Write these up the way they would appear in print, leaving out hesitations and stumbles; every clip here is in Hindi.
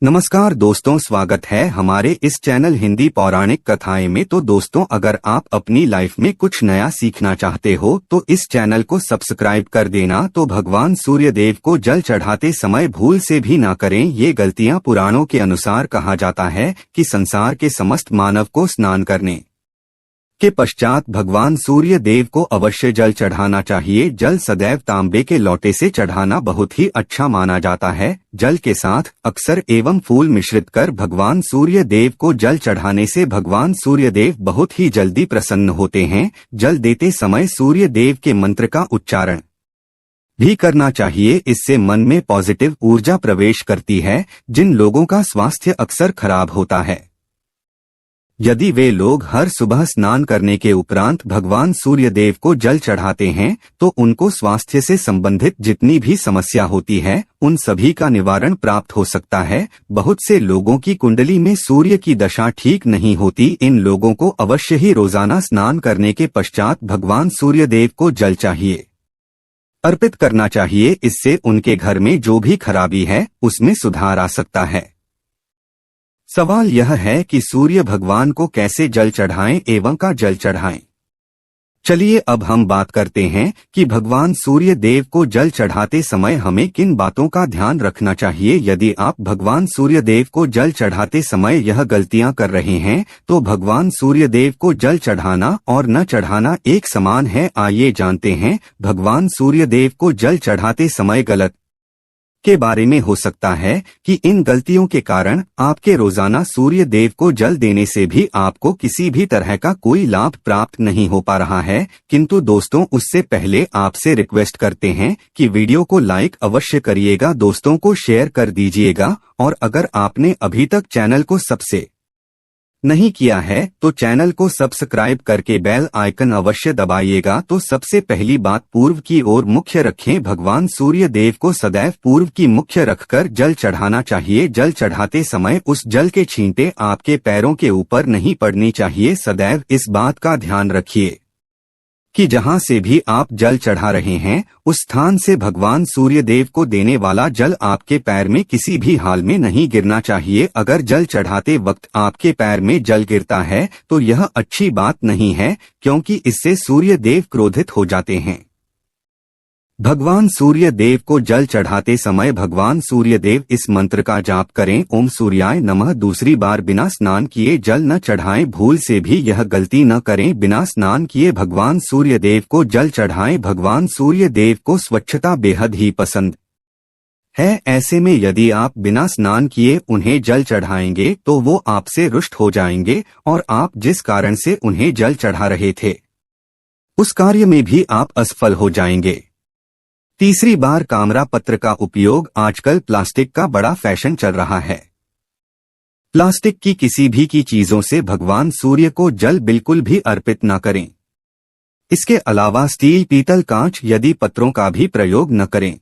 नमस्कार दोस्तों, स्वागत है हमारे इस चैनल हिंदी पौराणिक कथाएं में। तो दोस्तों, अगर आप अपनी लाइफ में कुछ नया सीखना चाहते हो तो इस चैनल को सब्सक्राइब कर देना। तो भगवान सूर्य देव को जल चढ़ाते समय भूल से भी ना करें ये गलतियां। पुराणों के अनुसार कहा जाता है कि संसार के समस्त मानव को स्नान करने के पश्चात भगवान सूर्य देव को अवश्य जल चढ़ाना चाहिए। जल सदैव तांबे के लोटे से चढ़ाना बहुत ही अच्छा माना जाता है। जल के साथ अक्सर एवं फूल मिश्रित कर भगवान सूर्य देव को जल चढ़ाने से भगवान सूर्य देव बहुत ही जल्दी प्रसन्न होते हैं। जल देते समय सूर्य देव के मंत्र का उच्चारण भी करना चाहिए। इससे मन में पॉजिटिव ऊर्जा प्रवेश करती है। जिन लोगों का स्वास्थ्य अक्सर खराब होता है, यदि वे लोग हर सुबह स्नान करने के उपरांत भगवान सूर्य देव को जल चढ़ाते हैं तो उनको स्वास्थ्य से संबंधित जितनी भी समस्या होती है उन सभी का निवारण प्राप्त हो सकता है। बहुत से लोगों की कुंडली में सूर्य की दशा ठीक नहीं होती। इन लोगों को अवश्य ही रोजाना स्नान करने के पश्चात भगवान सूर्य देव को जल चाहिए अर्पित करना चाहिए। इससे उनके घर में जो भी खराबी है उसमें सुधार आ सकता है। सवाल यह है कि सूर्य भगवान को कैसे जल चढ़ाएं एवं का जल चढ़ाएं। चलिए अब हम बात करते हैं कि भगवान सूर्य देव को जल चढ़ाते समय हमें किन बातों का ध्यान रखना चाहिए। यदि आप भगवान सूर्य देव को जल चढ़ाते समय यह गलतियां कर रहे हैं तो भगवान सूर्य देव को जल चढ़ाना और न चढ़ाना एक समान है। आइए जानते हैं भगवान सूर्य देव को जल चढ़ाते समय गलत के बारे में। हो सकता है कि इन गलतियों के कारण आपके रोजाना सूर्य देव को जल देने से भी आपको किसी भी तरह का कोई लाभ प्राप्त नहीं हो पा रहा है। किंतु दोस्तों, उससे पहले आपसे रिक्वेस्ट करते हैं कि वीडियो को लाइक अवश्य करिएगा, दोस्तों को शेयर कर दीजिएगा और अगर आपने अभी तक चैनल को सब्सक्राइब नहीं किया है तो चैनल को सब्सक्राइब करके बेल आइकन अवश्य दबाइएगा। तो सबसे पहली बात, पूर्व की ओर मुख्य रखें। भगवान सूर्य देव को सदैव पूर्व की मुख्य रखकर जल चढ़ाना चाहिए। जल चढ़ाते समय उस जल के छींटे आपके पैरों के ऊपर नहीं पड़नी चाहिए। सदैव इस बात का ध्यान रखिए कि जहां से भी आप जल चढ़ा रहे हैं उस स्थान से भगवान सूर्य देव को देने वाला जल आपके पैर में किसी भी हाल में नहीं गिरना चाहिए। अगर जल चढ़ाते वक्त आपके पैर में जल गिरता है तो यह अच्छी बात नहीं है, क्योंकि इससे सूर्य देव क्रोधित हो जाते हैं। भगवान सूर्य देव को जल चढ़ाते समय भगवान सूर्य देव इस मंत्र का जाप करें, ओम सूर्याय नमः। दूसरी बार बिना स्नान किए जल न चढ़ाएं। भूल से भी यह गलती न करें। बिना स्नान किए भगवान सूर्य देव को जल चढ़ाएं। भगवान सूर्य देव को स्वच्छता बेहद ही पसंद है। ऐसे में यदि आप बिना स्नान किए उन्हें जल चढ़ाएंगे तो वो आपसे रुष्ट हो जाएंगे और आप जिस कारण से उन्हें जल चढ़ा रहे थे उस कार्य में भी आप असफल हो जाएंगे। तीसरी बार, कामरा पत्र का उपयोग। आजकल प्लास्टिक का बड़ा फैशन चल रहा है। प्लास्टिक की किसी भी की चीजों से भगवान सूर्य को जल बिल्कुल भी अर्पित न करें। इसके अलावा स्टील, पीतल, कांच यदि पत्रों का भी प्रयोग न करें।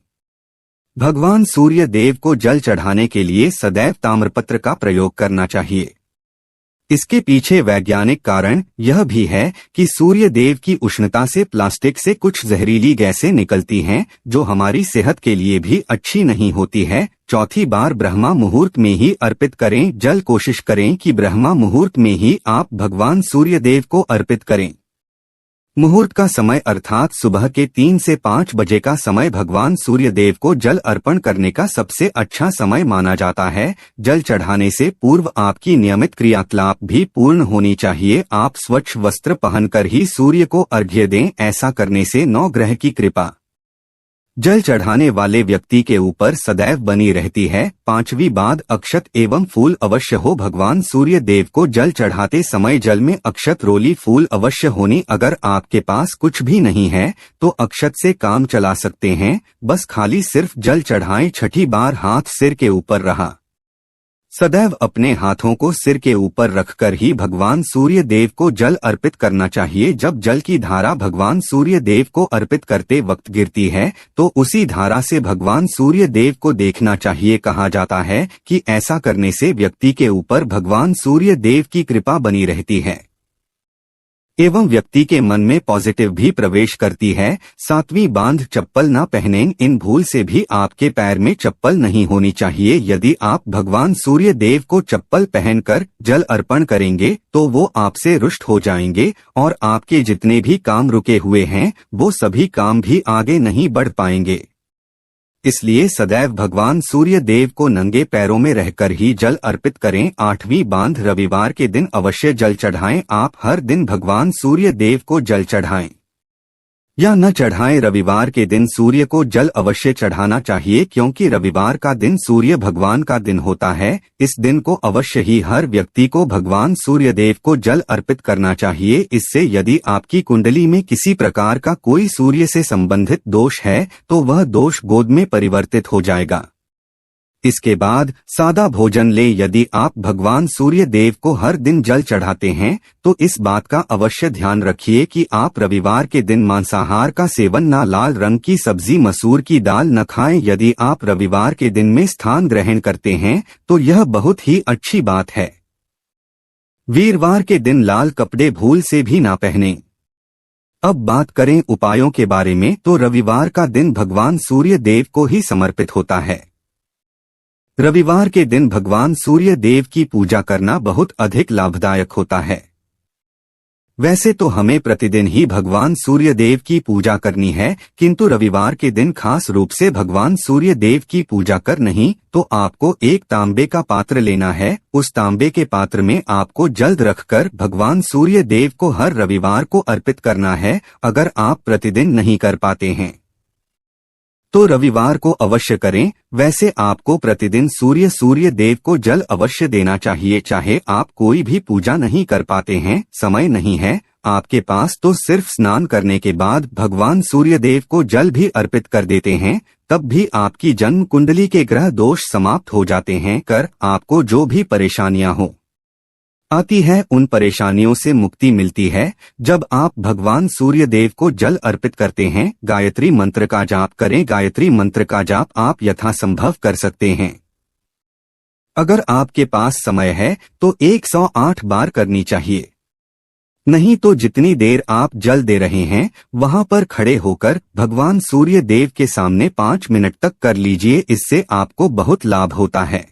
भगवान सूर्य देव को जल चढ़ाने के लिए सदैव ताम्रपत्र का प्रयोग करना चाहिए। इसके पीछे वैज्ञानिक कारण यह भी है कि सूर्य देव की उष्णता से प्लास्टिक से कुछ जहरीली गैसें निकलती हैं जो हमारी सेहत के लिए भी अच्छी नहीं होती है। चौथी बार, ब्रह्मा मुहूर्त में ही अर्पित करें जल। कोशिश करें कि ब्रह्मा मुहूर्त में ही आप भगवान सूर्य देव को अर्पित करें। मुहूर्त का समय अर्थात सुबह के 3 से 5 बजे का समय भगवान सूर्य देव को जल अर्पण करने का सबसे अच्छा समय माना जाता है। जल चढ़ाने से पूर्व आपकी नियमित क्रियाकलाप भी पूर्ण होनी चाहिए। आप स्वच्छ वस्त्र पहनकर ही सूर्य को अर्घ्य दें। ऐसा करने से 9 ग्रह की कृपा जल चढ़ाने वाले व्यक्ति के ऊपर सदैव बनी रहती है। पांचवी बात, अक्षत एवं फूल अवश्य हो। भगवान सूर्य देव को जल चढ़ाते समय जल में अक्षत, रोली, फूल अवश्य होनी। अगर आपके पास कुछ भी नहीं है तो अक्षत से काम चला सकते हैं। बस खाली सिर्फ जल चढ़ाएं। छठी बार, हाथ सिर के ऊपर रहा। सदैव अपने हाथों को सिर के ऊपर रखकर ही भगवान सूर्य देव को जल अर्पित करना चाहिए। जब जल की धारा भगवान सूर्य देव को अर्पित करते वक्त गिरती है तो उसी धारा से भगवान सूर्य देव को देखना चाहिए। कहा जाता है कि ऐसा करने से व्यक्ति के ऊपर भगवान सूर्य देव की कृपा बनी रहती है। एवं व्यक्ति के मन में पॉजिटिव भी प्रवेश करती है। 7वीं बांध चप्पल न पहनें। इन भूल से भी आपके पैर में चप्पल नहीं होनी चाहिए। यदि आप भगवान सूर्य देव को चप्पल पहनकर जल अर्पण करेंगे तो वो आपसे रुष्ट हो जाएंगे और आपके जितने भी काम रुके हुए हैं वो सभी काम भी आगे नहीं बढ़ पाएंगे। इसलिए सदैव भगवान सूर्य देव को नंगे पैरों में रहकर ही जल अर्पित करें। 8वीं बांध रविवार के दिन अवश्य जल चढ़ाएं। आप हर दिन भगवान सूर्य देव को जल चढ़ाएं या न चढ़ाएं, रविवार के दिन सूर्य को जल अवश्य चढ़ाना चाहिए, क्योंकि रविवार का दिन सूर्य भगवान का दिन होता है। इस दिन को अवश्य ही हर व्यक्ति को भगवान सूर्य देव को जल अर्पित करना चाहिए। इससे यदि आपकी कुंडली में किसी प्रकार का कोई सूर्य से संबंधित दोष है तो वह दोष गोद में परिवर्तित हो जाएगा। इसके बाद सादा भोजन लें। यदि आप भगवान सूर्य देव को हर दिन जल चढ़ाते हैं तो इस बात का अवश्य ध्यान रखिए कि आप रविवार के दिन मांसाहार का सेवन न, लाल रंग की सब्जी, मसूर की दाल न खाएं। यदि आप रविवार के दिन में स्थान ग्रहण करते हैं तो यह बहुत ही अच्छी बात है। वीरवार के दिन लाल कपड़े भूल से भी ना पहनें। अब बात करें उपायों के बारे में, तो रविवार का दिन भगवान सूर्य देव को ही समर्पित होता है। रविवार के दिन भगवान सूर्य देव की पूजा करना बहुत अधिक लाभदायक होता है। वैसे तो हमें प्रतिदिन ही भगवान सूर्य देव की पूजा करनी है, किंतु रविवार के दिन खास रूप से भगवान सूर्य देव की पूजा कर नहीं तो आपको एक तांबे का पात्र लेना है। उस तांबे के पात्र में आपको जल रखकर भगवान सूर्य देव को हर रविवार को अर्पित करना है। अगर आप प्रतिदिन नहीं कर पाते हैं तो रविवार को अवश्य करें। वैसे आपको प्रतिदिन सूर्य देव को जल अवश्य देना चाहिए। चाहे आप कोई भी पूजा नहीं कर पाते हैं, समय नहीं है आपके पास, तो सिर्फ स्नान करने के बाद भगवान सूर्य देव को जल भी अर्पित कर देते हैं, तब भी आपकी जन्म कुंडली के ग्रह दोष समाप्त हो जाते हैं। कर आपको जो भी परेशानियां हो आती है उन परेशानियों से मुक्ति मिलती है। जब आप भगवान सूर्य देव को जल अर्पित करते हैं, गायत्री मंत्र का जाप करें। गायत्री मंत्र का जाप आप यथासंभव कर सकते हैं। अगर आपके पास समय है तो 108 बार करनी चाहिए, नहीं तो जितनी देर आप जल दे रहे हैं वहां पर खड़े होकर भगवान सूर्य देव के सामने 5 मिनट तक कर लीजिए। इससे आपको बहुत लाभ होता है।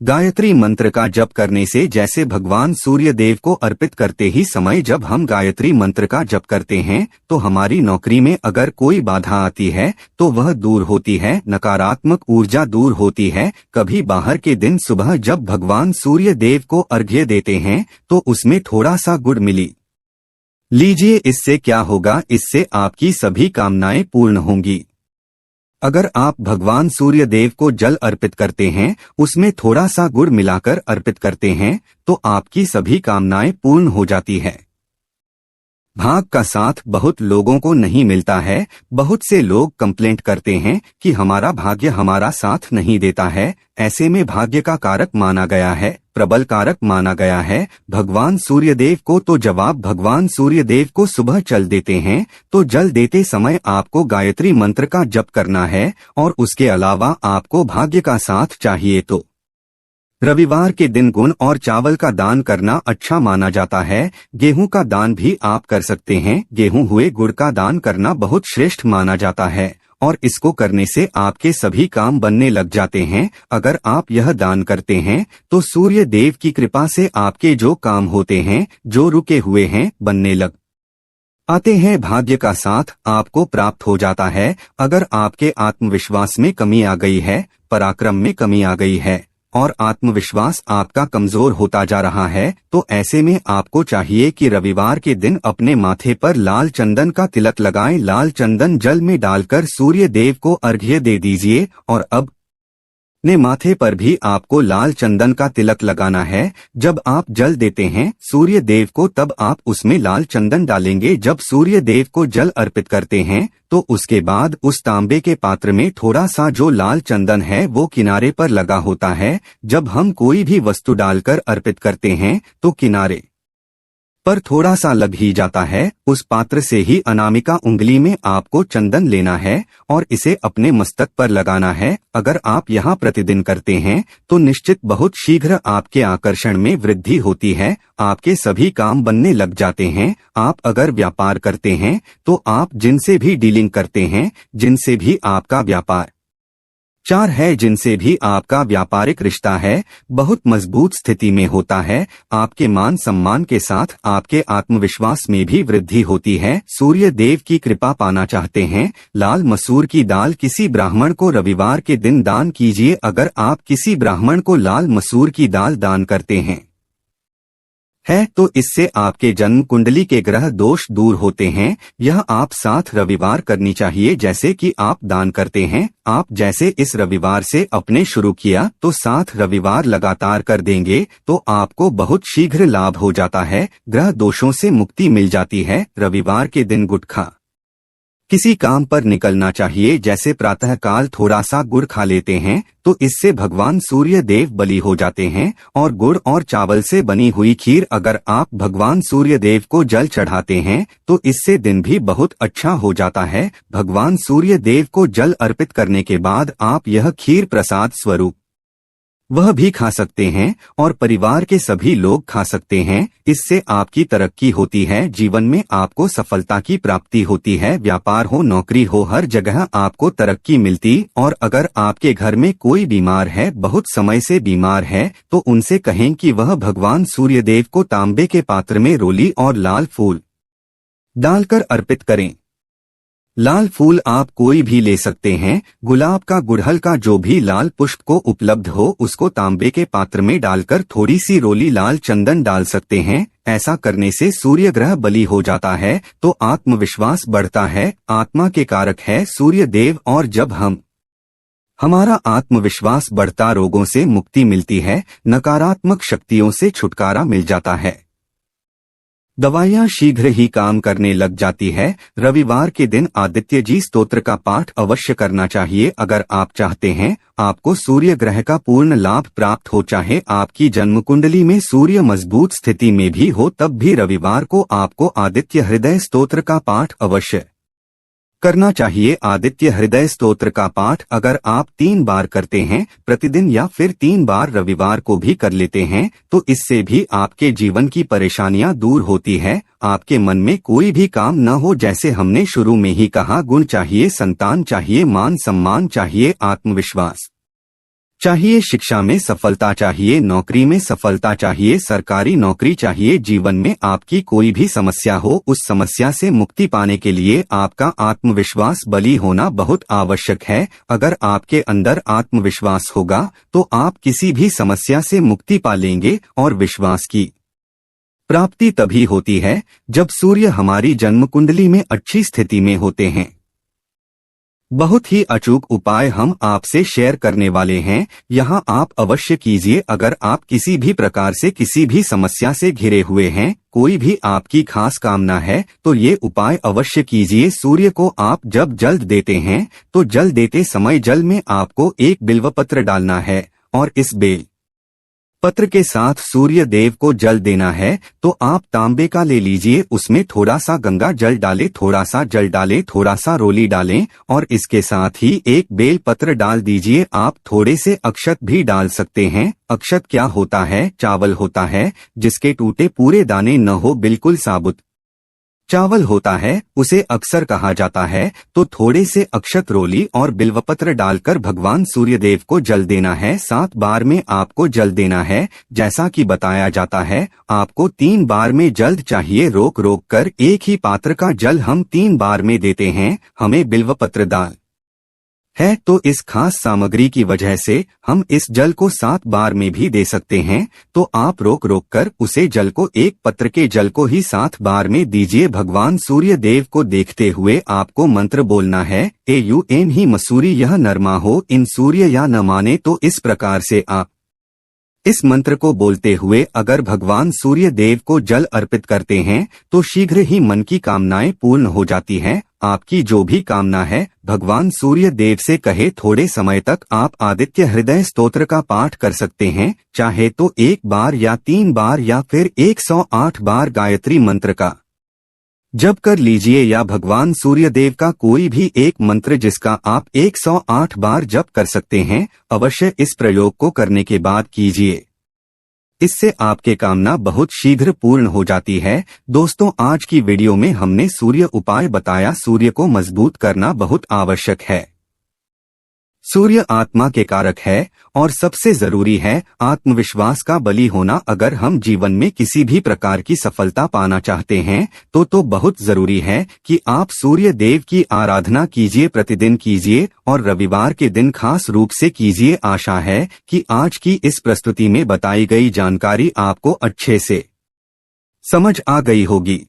गायत्री मंत्र का जप करने से, जैसे भगवान सूर्य देव को अर्पित करते ही समय जब हम गायत्री मंत्र का जप करते हैं तो हमारी नौकरी में अगर कोई बाधा आती है तो वह दूर होती है, नकारात्मक ऊर्जा दूर होती है। कभी बाहर के दिन सुबह जब भगवान सूर्य देव को अर्घ्य देते हैं तो उसमें थोड़ा सा गुड़ मिली लीजिए। इससे क्या होगा, इससे आपकी सभी कामनाएं पूर्ण होंगी। अगर आप भगवान सूर्य देव को जल अर्पित करते हैं, उसमें थोड़ा सा गुड़ मिलाकर अर्पित करते हैं तो आपकी सभी कामनाएं पूर्ण हो जाती है। भाग का साथ बहुत लोगों को नहीं मिलता है। बहुत से लोग कंप्लेंट करते हैं कि हमारा भाग्य हमारा साथ नहीं देता है। ऐसे में भाग्य का कारक माना गया है, प्रबल कारक माना गया है भगवान सूर्यदेव को। तो जवाब भगवान सूर्यदेव को सुबह जल देते हैं तो जल देते समय आपको गायत्री मंत्र का जप करना है, और उसके अलावा आपको भाग्य का साथ चाहिए तो रविवार के दिन गुण और चावल का दान करना अच्छा माना जाता है। गेहूं का दान भी आप कर सकते हैं। गेहूं हुए गुड़ का दान करना बहुत श्रेष्ठ माना जाता है और इसको करने से आपके सभी काम बनने लग जाते हैं। अगर आप यह दान करते हैं तो सूर्य देव की कृपा से आपके जो काम होते हैं, जो रुके हुए हैं, बनने लग आते हैं। भाग्य का साथ आपको प्राप्त हो जाता है। अगर आपके आत्मविश्वास में कमी आ गई है, पराक्रम में कमी आ गई है और आत्मविश्वास आपका कमजोर होता जा रहा है, तो ऐसे में आपको चाहिए कि रविवार के दिन अपने माथे पर लाल चंदन का तिलक लगाएं। लाल चंदन जल में डालकर सूर्य देव को अर्घ्य दे दीजिए। और अब अपने माथे पर भी आपको लाल चंदन का तिलक लगाना है। जब आप जल देते हैं सूर्य देव को, तब आप उसमें लाल चंदन डालेंगे। जब सूर्य देव को जल अर्पित करते हैं तो उसके बाद उस तांबे के पात्र में थोड़ा सा जो लाल चंदन है वो किनारे पर लगा होता है। जब हम कोई भी वस्तु डालकर अर्पित करते हैं तो किनारे पर थोड़ा सा लग ही जाता है, उस पात्र से ही अनामिका उंगली में आपको चंदन लेना है और इसे अपने मस्तक पर लगाना है। अगर आप यहाँ प्रतिदिन करते हैं तो निश्चित बहुत शीघ्र आपके आकर्षण में वृद्धि होती है, आपके सभी काम बनने लग जाते हैं। आप अगर व्यापार करते हैं तो आप जिनसे भी डीलिंग करते हैं, जिनसे भी आपका व्यापार चार है, जिनसे भी आपका व्यापारिक रिश्ता है, बहुत मजबूत स्थिति में होता है। आपके मान सम्मान के साथ आपके आत्मविश्वास में भी वृद्धि होती है। सूर्य देव की कृपा पाना चाहते हैं, लाल मसूर की दाल किसी ब्राह्मण को रविवार के दिन दान कीजिए। अगर आप किसी ब्राह्मण को लाल मसूर की दाल दान करते हैं तो इससे आपके जन्म कुंडली के ग्रह दोष दूर होते हैं। यह आप 7 रविवार करनी चाहिए जैसे कि आप दान करते हैं। आप जैसे इस रविवार से अपने शुरू किया तो 7 रविवार लगातार कर देंगे तो आपको बहुत शीघ्र लाभ हो जाता है, ग्रह दोषों से मुक्ति मिल जाती है। रविवार के दिन गुटखा किसी काम पर निकलना चाहिए, जैसे प्रातःकाल थोड़ा सा गुड़ खा लेते हैं तो इससे भगवान सूर्य देव बलि हो जाते हैं। और गुड़ और चावल से बनी हुई खीर अगर आप भगवान सूर्य देव को जल चढ़ाते हैं तो इससे दिन भी बहुत अच्छा हो जाता है। भगवान सूर्य देव को जल अर्पित करने के बाद आप यह खीर प्रसाद स्वरूप वह भी खा सकते हैं और परिवार के सभी लोग खा सकते हैं। इससे आपकी तरक्की होती है, जीवन में आपको सफलता की प्राप्ति होती है। व्यापार हो, नौकरी हो, हर जगह आपको तरक्की मिलती। और अगर आपके घर में कोई बीमार है, बहुत समय से बीमार है, तो उनसे कहें कि वह भगवान सूर्यदेव को तांबे के पात्र में रोली और लाल फूल डालकर अर्पित करें। लाल फूल आप कोई भी ले सकते हैं, गुलाब का, गुड़हल का, जो भी लाल पुष्प को उपलब्ध हो उसको तांबे के पात्र में डालकर थोड़ी सी रोली लाल चंदन डाल सकते हैं। ऐसा करने से सूर्य ग्रह बलि हो जाता है तो आत्मविश्वास बढ़ता है। आत्मा के कारक है सूर्य देव और जब हमारा आत्मविश्वास बढ़ता, रोगों से मुक्ति मिलती है, नकारात्मक शक्तियों से छुटकारा मिल जाता है, दवाइयाँ शीघ्र ही काम करने लग जाती है। रविवार के दिन आदित्य जी स्तोत्र का पाठ अवश्य करना चाहिए। अगर आप चाहते हैं आपको सूर्य ग्रह का पूर्ण लाभ प्राप्त हो, चाहे आपकी जन्म कुंडली में सूर्य मजबूत स्थिति में भी हो, तब भी रविवार को आपको आदित्य हृदय स्तोत्र का पाठ अवश्य करना चाहिए। आदित्य हृदय स्तोत्र का पाठ अगर आप 3 बार करते हैं प्रतिदिन या फिर 3 बार रविवार को भी कर लेते हैं तो इससे भी आपके जीवन की परेशानियां दूर होती है। आपके मन में कोई भी काम न हो, जैसे हमने शुरू में ही कहा, गुण चाहिए, संतान चाहिए, मान सम्मान चाहिए, आत्मविश्वास चाहिए, शिक्षा में सफलता चाहिए, नौकरी में सफलता चाहिए, सरकारी नौकरी चाहिए। जीवन में आपकी कोई भी समस्या हो, उस समस्या से मुक्ति पाने के लिए आपका आत्मविश्वास बली होना बहुत आवश्यक है। अगर आपके अंदर आत्मविश्वास होगा तो आप किसी भी समस्या से मुक्ति पा लेंगे। और विश्वास की प्राप्ति तभी होती है जब सूर्य हमारी जन्म कुंडली में अच्छी स्थिति में होते हैं। बहुत ही अचूक उपाय हम आपसे शेयर करने वाले हैं, यहाँ आप अवश्य कीजिए। अगर आप किसी भी प्रकार से किसी भी समस्या से घिरे हुए हैं, कोई भी आपकी खास कामना है, तो ये उपाय अवश्य कीजिए। सूर्य को आप जब जल देते हैं तो जल देते समय जल में आपको एक बिल्वपत्र डालना है और इस बेल पत्र के साथ सूर्य देव को जल देना है। तो आप तांबे का ले लीजिए, उसमें थोड़ा सा गंगा जल डालें, थोड़ा सा जल डालें, थोड़ा सा रोली डालें और इसके साथ ही एक बेल पत्र डाल दीजिए। आप थोड़े से अक्षत भी डाल सकते हैं। अक्षत क्या होता है? चावल होता है, जिसके टूटे पूरे दाने न हो, बिल्कुल साबुत चावल होता है, उसे अक्सर कहा जाता है। तो थोड़े से अक्षत, रोली और बिल्वपत्र डालकर भगवान सूर्यदेव को जल देना है। 7 बार में आपको जल देना है। जैसा कि बताया जाता है, आपको 3 बार में जल्द चाहिए, रोक रोक कर। एक ही पात्र का जल हम 3 बार में देते हैं, हमें बिल्वपत्र दाल है तो इस खास सामग्री की वजह से हम इस जल को 7 बार में भी दे सकते हैं। तो आप रोक रोक कर उसे जल को, एक पत्र के जल को ही 7 बार में दीजिए। भगवान सूर्य देव को देखते हुए आपको मंत्र बोलना है, AUN ही मसूरी यह नरमा हो, इन सूर्य या न माने। तो इस प्रकार से आप इस मंत्र को बोलते हुए अगर भगवान सूर्य देव को जल अर्पित करते हैं तो शीघ्र ही मन की कामनाएं पूर्ण हो जाती हैं। आपकी जो भी कामना है भगवान सूर्य देव से कहे। थोड़े समय तक आप आदित्य हृदय स्तोत्र का पाठ कर सकते हैं, चाहे तो 1 बार या 3 बार या फिर 108 बार गायत्री मंत्र का जप कर लीजिए, या भगवान सूर्यदेव का कोई भी एक मंत्र जिसका आप 108 बार जप कर सकते हैं, अवश्य इस प्रयोग को करने के बाद कीजिए। इससे आपके कामना बहुत शीघ्र पूर्ण हो जाती है। दोस्तों, आज की वीडियो में हमने सूर्य उपाय बताया। सूर्य को मजबूत करना बहुत आवश्यक है। सूर्य आत्मा के कारक है और सबसे जरूरी है आत्मविश्वास का बली होना। अगर हम जीवन में किसी भी प्रकार की सफलता पाना चाहते हैं तो बहुत जरूरी है कि आप सूर्य देव की आराधना कीजिए, प्रतिदिन कीजिए और रविवार के दिन खास रूप से कीजिए। आशा है कि आज की इस प्रस्तुति में बताई गई जानकारी आपको अच्छे से समझ आ गई होगी।